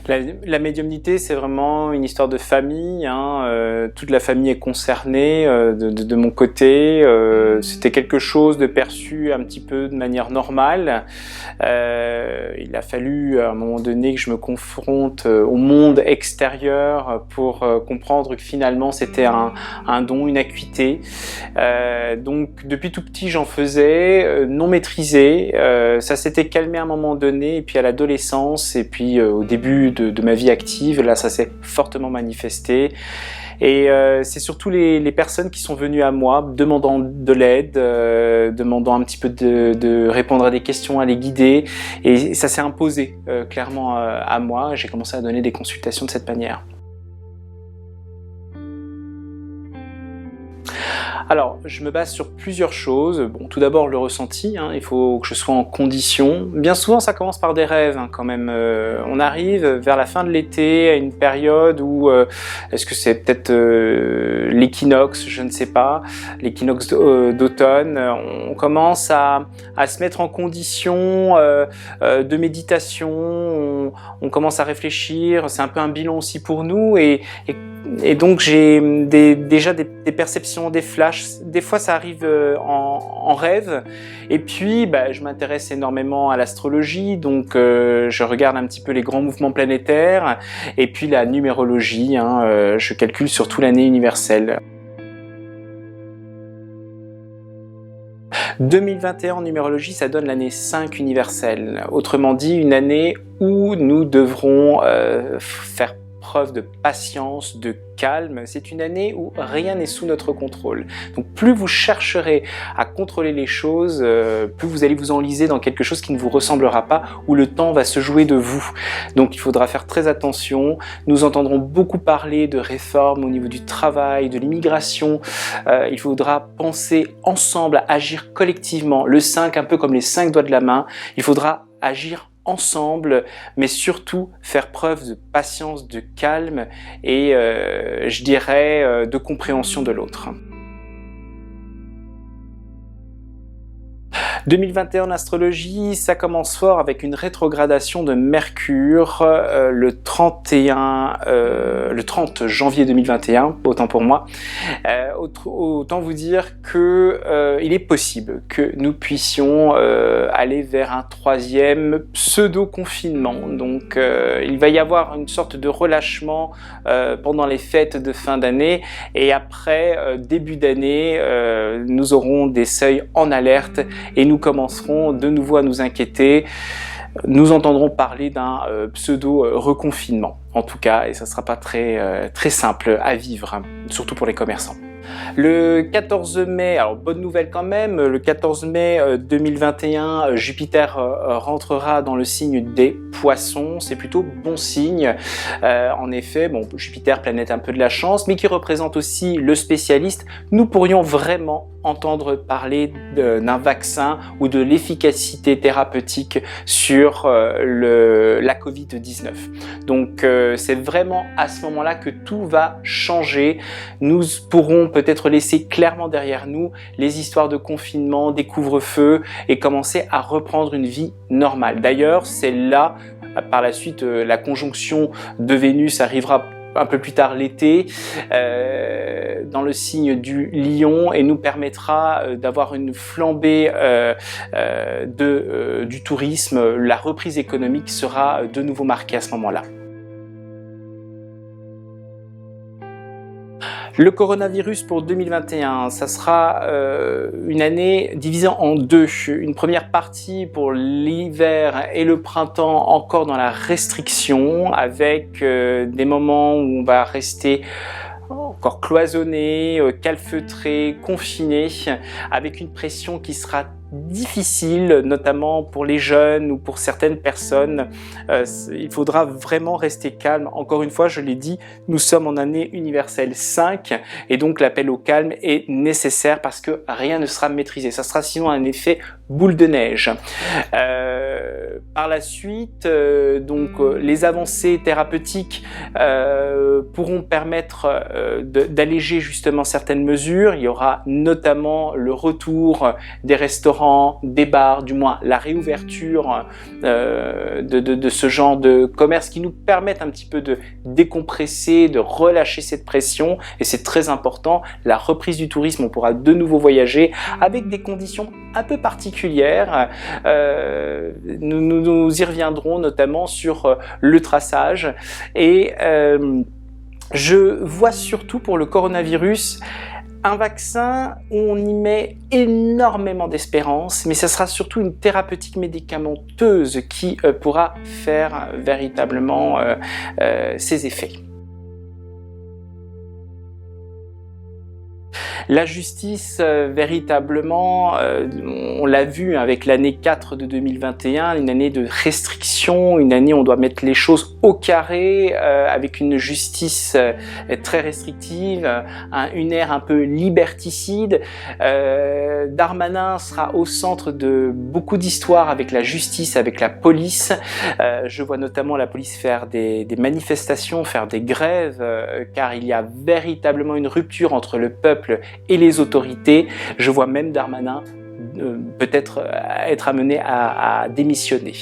La médiumnité, c'est vraiment une histoire de famille, hein. Toute la famille est concernée de mon côté. C'était quelque chose de perçu un petit peu de manière normale. Il a fallu à un moment donné que je me confronte au monde extérieur pour comprendre que finalement c'était un don, une acuité. Donc depuis tout petit j'en faisais, non maîtrisé. Ça s'était calmé à un moment donné, et puis à l'adolescence, et puis au début de ma vie active, là ça s'est fortement manifesté. Et c'est surtout les personnes qui sont venues à moi demandant de l'aide, demandant un petit peu de répondre à des questions, à les guider, et ça s'est imposé clairement à moi. J'ai commencé à donner des consultations de cette manière. Alors, je me base sur plusieurs choses. Bon, tout d'abord le ressenti, hein, il faut que je sois en condition. Bien souvent, ça commence par des rêves, hein, quand même. On arrive vers la fin de l'été, à une période où, est-ce que c'est peut-être l'équinoxe, je ne sais pas, l'équinoxe d'automne, on commence à se mettre en condition de méditation, on commence à réfléchir, c'est un peu un bilan aussi pour nous, et donc j'ai déjà des perceptions, des flashs. Des fois ça arrive en rêve, et puis je m'intéresse énormément à l'astrologie, donc je regarde un petit peu les grands mouvements planétaires, et puis la numérologie, hein, je calcule sur toute l'année universelle. 2021 en numérologie, ça donne l'année 5 universelle. Autrement dit, une année où nous devrons faire preuve de patience, de calme. C'est une année où rien n'est sous notre contrôle. Donc plus vous chercherez à contrôler les choses, plus vous allez vous enliser dans quelque chose qui ne vous ressemblera pas, où le temps va se jouer de vous. Donc il faudra faire très attention. Nous entendrons beaucoup parler de réformes au niveau du travail, de l'immigration. Il faudra penser ensemble, agir collectivement. Le 5, un peu comme les 5 doigts de la main, il faudra agir ensemble, mais surtout faire preuve de patience, de calme et je dirais de compréhension de l'autre. 2021 en astrologie, ça commence fort avec une rétrogradation de Mercure le 30 janvier 2021, autant pour moi. Autant vous dire que il est possible que nous puissions aller vers un troisième pseudo-confinement. Donc il va y avoir une sorte de relâchement pendant les fêtes de fin d'année, et après début d'année, nous aurons des seuils en alerte, et nous commencerons de nouveau à nous inquiéter. Nous entendrons parler d'un pseudo-reconfinement, en tout cas, et ça ne sera pas très simple à vivre, hein, surtout pour les commerçants. Le 14 mai, alors bonne nouvelle quand même, le 14 mai 2021, Jupiter rentrera dans le signe des Poissons, c'est plutôt bon signe. En effet, bon, Jupiter, planète un peu de la chance, mais qui représente aussi le spécialiste. Nous pourrions vraiment entendre parler d'un vaccin ou de l'efficacité thérapeutique sur la Covid-19. Donc c'est vraiment à ce moment-là que tout va changer. Nous pourrons peut-être laisser clairement derrière nous les histoires de confinement, des couvre-feux, et commencer à reprendre une vie normale. D'ailleurs, c'est là, par la suite, la conjonction de Vénus arrivera un peu plus tard l'été, dans le signe du Lion, et nous permettra d'avoir une flambée du tourisme. La reprise économique sera de nouveau marquée à ce moment-là. Le coronavirus pour 2021, ça sera une année divisée en deux. Une première partie pour l'hiver et le printemps encore dans la restriction, avec des moments où on va rester encore cloisonné, calfeutré, confiné, avec une pression qui sera difficile, notamment pour les jeunes ou pour certaines personnes. Il faudra vraiment rester calme. Encore une fois, je l'ai dit, nous sommes en année universelle 5, et donc l'appel au calme est nécessaire parce que rien ne sera maîtrisé. Ça sera sinon un effet boule de neige. Par la suite, les avancées thérapeutiques pourront permettre d'alléger justement certaines mesures. Il y aura notamment le retour des restaurants, des bars, du moins la réouverture de ce genre de commerce qui nous permettent un petit peu de décompresser, de relâcher cette pression, et c'est très important. La reprise du tourisme, on pourra de nouveau voyager avec des conditions un peu particulières. Nous y reviendrons notamment sur le traçage, et je vois surtout pour le coronavirus un vaccin où on y met énormément d'espérance, mais ça sera surtout une thérapeutique médicamenteuse qui pourra faire véritablement ses effets. La justice, véritablement, on l'a vu avec l'année 4 de 2021, une année de restriction, une année où on doit mettre les choses au carré, avec une justice très restrictive, une ère un peu liberticide. Darmanin sera au centre de beaucoup d'histoires avec la justice, avec la police. Je vois notamment la police faire des manifestations, faire des grèves, car il y a véritablement une rupture entre le peuple et les autorités. Je vois même Darmanin peut-être être amené à démissionner.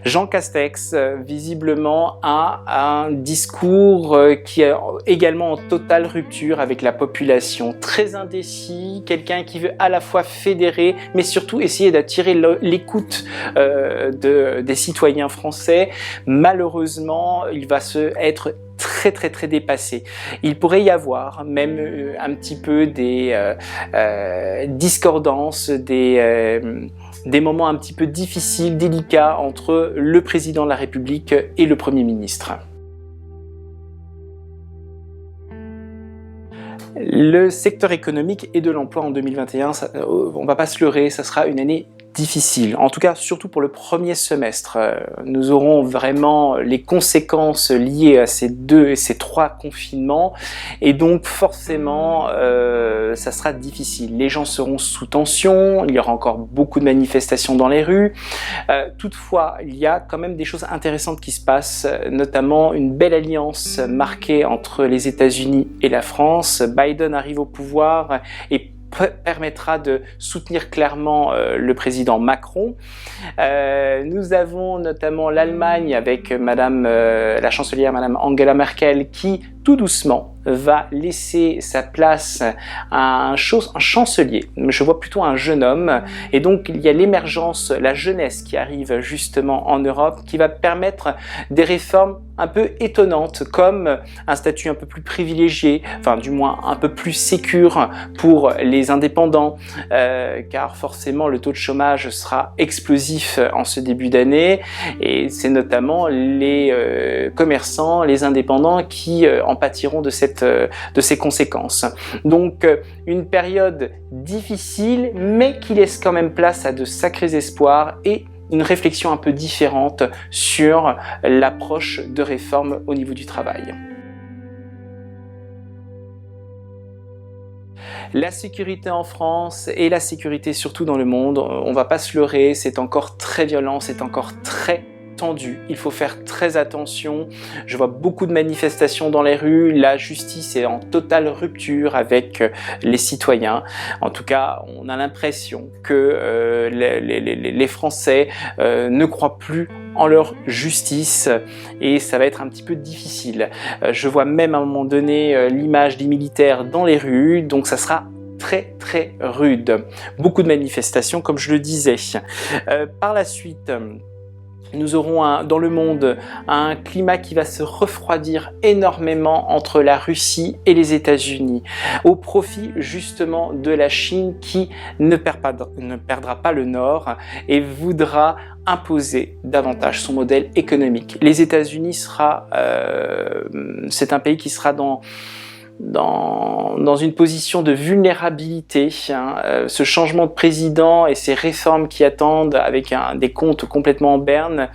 Jean Castex, visiblement, a un discours qui est également en totale rupture avec la population, très indécis, quelqu'un qui veut à la fois fédérer, mais surtout essayer d'attirer l'écoute des citoyens français. Malheureusement, il va être très dépassé. Il pourrait y avoir même un petit peu des discordances, des moments un petit peu difficiles, délicats entre le président de la République et le Premier ministre. Le secteur économique et de l'emploi en 2021, on ne va pas se leurrer, ça sera une année difficile, en tout cas surtout pour le premier semestre. Nous aurons vraiment les conséquences liées à ces trois confinements, et donc forcément ça sera difficile. Les gens seront sous tension, il y aura encore beaucoup de manifestations dans les rues. Toutefois, il y a quand même des choses intéressantes qui se passent, notamment une belle alliance marquée entre les États-Unis et la France. Biden arrive au pouvoir et permettra de soutenir clairement le président Macron. Nous avons notamment l'Allemagne avec la chancelière Madame Angela Merkel qui tout doucement va laisser sa place à un chancelier. Je vois plutôt un jeune homme, et donc il y a l'émergence, la jeunesse qui arrive justement en Europe, qui va permettre des réformes un peu étonnantes, comme un statut un peu plus privilégié, enfin du moins un peu plus sécure pour les indépendants, car forcément le taux de chômage sera explosif en ce début d'année, et c'est notamment les commerçants, les indépendants qui en pâtiront de ces conséquences. Donc une période difficile, mais qui laisse quand même place à de sacrés espoirs et une réflexion un peu différente sur l'approche de réforme au niveau du travail. La sécurité en France et la sécurité surtout dans le monde, on ne va pas se leurrer, c'est encore très violent, c'est encore très tendu. Il faut faire très attention. Je vois beaucoup de manifestations dans les rues. La justice est en totale rupture avec les citoyens. En tout cas, on a l'impression que les Français ne croient plus en leur justice, et ça va être un petit peu difficile. Je vois même à un moment donné l'image des militaires dans les rues, donc ça sera très rude. Beaucoup de manifestations, comme je le disais. Par la suite, nous aurons dans le monde un climat qui va se refroidir énormément entre la Russie et les États-Unis, au profit justement de la Chine qui ne perdra pas le nord et voudra imposer davantage son modèle économique. Les États-Unis c'est un pays qui sera dans une position de vulnérabilité. Ce changement de président et ces réformes qui attendent avec des comptes complètement en berne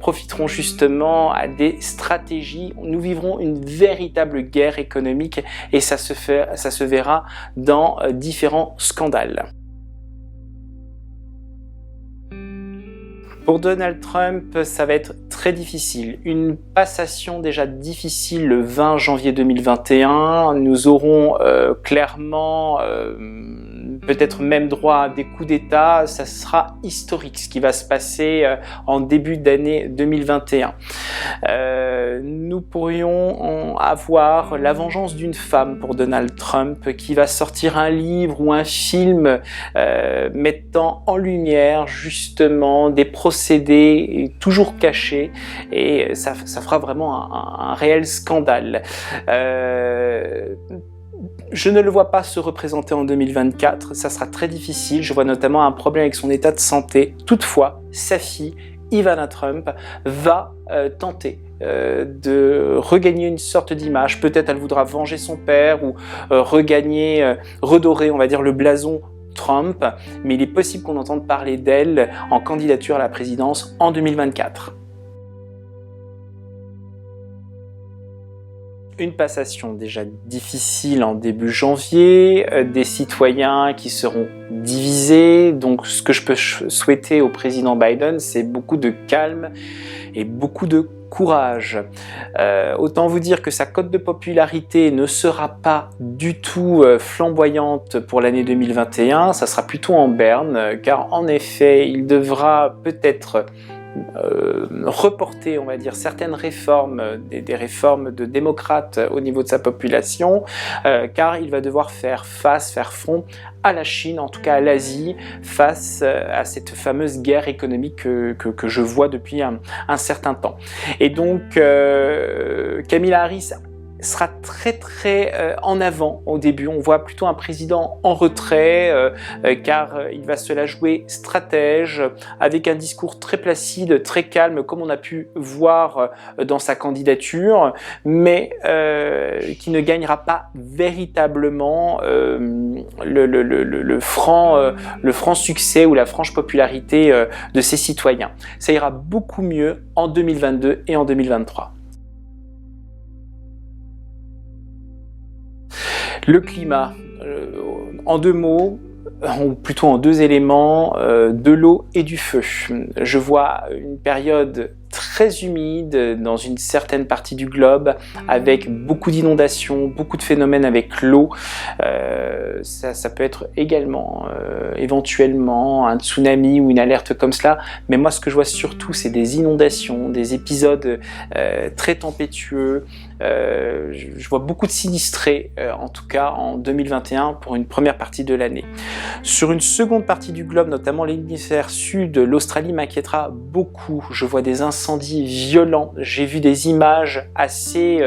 profiteront justement à des stratégies. Nous vivrons une véritable guerre économique et ça se verra dans différents scandales. Pour Donald Trump, ça va être très difficile. Une passation déjà difficile le 20 janvier 2021. Nous aurons clairement peut-être même droit à des coups d'État. Ça sera historique ce qui va se passer en début d'année 2021. Nous pourrions avoir la vengeance d'une femme pour Donald Trump qui va sortir un livre ou un film mettant en lumière justement des procédés toujours cachés, et ça fera vraiment un réel scandale. Je ne le vois pas se représenter en 2024, ça sera très difficile. Je vois notamment un problème avec son état de santé. Toutefois, sa fille, Ivana Trump, va tenter de regagner une sorte d'image. Peut-être elle voudra venger son père ou redorer, on va dire, le blason Trump, mais il est possible qu'on entende parler d'elle en candidature à la présidence en 2024. Une passation déjà difficile en début janvier, des citoyens qui seront divisés. Donc ce que je peux souhaiter au président Biden, c'est beaucoup de calme et beaucoup de courage. Autant vous dire que sa cote de popularité ne sera pas du tout flamboyante pour l'année 2021, ça sera plutôt en berne, car en effet, il devra peut-être reporter, on va dire, certaines réformes, des réformes de démocrates au niveau de sa population, car il va devoir faire front à la Chine, en tout cas à l'Asie, face à cette fameuse guerre économique que je vois depuis un certain temps. Et donc, Kamala Harris sera très en avant au début. On voit plutôt un président en retrait, car il va se la jouer stratège, avec un discours très placide, très calme, comme on a pu voir dans sa candidature, mais qui ne gagnera pas véritablement le franc succès ou la franche popularité de ses citoyens. Ça ira beaucoup mieux en 2022 et en 2023. Le climat, en deux mots, ou plutôt en deux éléments, de l'eau et du feu. Je vois une période très humide dans une certaine partie du globe, avec beaucoup d'inondations, beaucoup de phénomènes avec l'eau. Ça peut être également éventuellement un tsunami ou une alerte comme cela, mais moi ce que je vois surtout, c'est des inondations, des épisodes très tempétueux. Je vois beaucoup de sinistrés, en tout cas en 2021 pour une première partie de l'année. Sur une seconde partie du globe, notamment l'hémisphère sud, l'Australie m'inquiétera beaucoup. Je vois des incendies violents, j'ai vu des images assez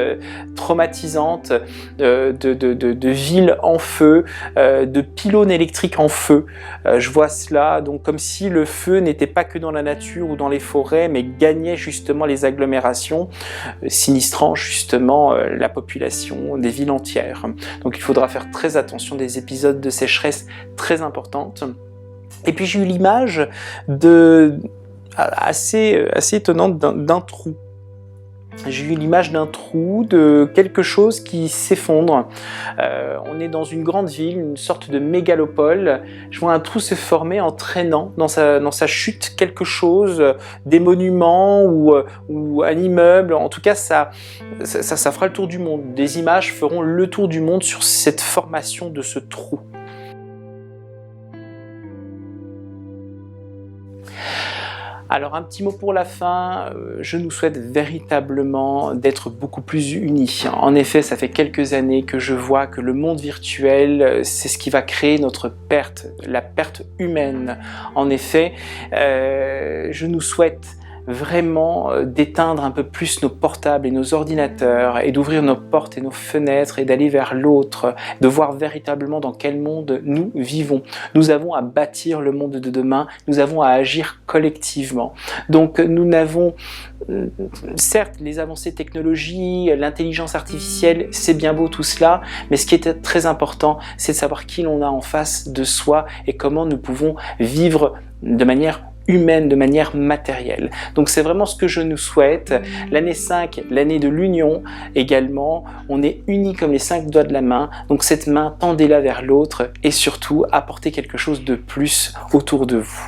traumatisantes de villes en feu, de pylônes électriques en feu. Je vois cela donc comme si le feu n'était pas que dans la nature ou dans les forêts, mais gagnait justement les agglomérations, sinistrant justement la population des villes entières. Donc il faudra faire très attention, des épisodes de sécheresse très importantes. Et puis j'ai eu l'image assez étonnante d'un trou. J'ai eu l'image d'un trou, de quelque chose qui s'effondre. On est dans une grande ville, une sorte de mégalopole. Je vois un trou se former en traînant dans sa chute quelque chose, des monuments ou un immeuble. En tout cas, ça fera le tour du monde. Des images feront le tour du monde sur cette formation de ce trou. Alors un petit mot pour la fin, je nous souhaite véritablement d'être beaucoup plus unis. En effet, ça fait quelques années que je vois que le monde virtuel, c'est ce qui va créer notre perte, la perte humaine. En effet, je nous souhaite vraiment d'éteindre un peu plus nos portables et nos ordinateurs et d'ouvrir nos portes et nos fenêtres et d'aller vers l'autre, de voir véritablement dans quel monde nous vivons. Nous avons à bâtir le monde de demain, nous avons à agir collectivement. Donc nous n'avons, certes, les avancées technologiques, l'intelligence artificielle, c'est bien beau tout cela, mais ce qui est très important, c'est de savoir qui l'on a en face de soi et comment nous pouvons vivre de manière humaine, de manière matérielle. Donc c'est vraiment ce que je nous souhaite. L'année 5, l'année de l'union également, on est unis comme les 5 doigts de la main, donc cette main, tendez-la vers l'autre et surtout apportez quelque chose de plus autour de vous.